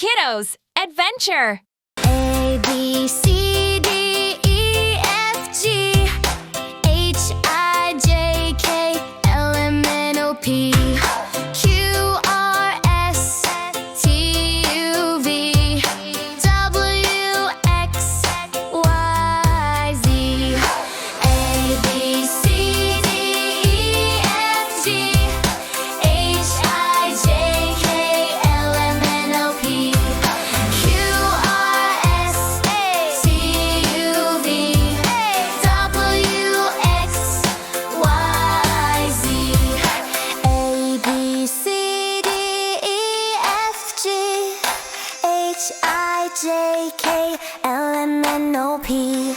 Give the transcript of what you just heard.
Kiddos, adventure! A, B, C, D, E, F, G, H, I, J, K, L, M, N, O, P, Q, R, S, T, U, V, W, X, Y, Z. A, B, C, D, E, F, G, H, I, J, K, L, M, N, O, P, Q, R, S, T, U, V, W, X, Y, Z. A, B, C, D, E, F, G, H, I, J, K, L, M, N, O, P,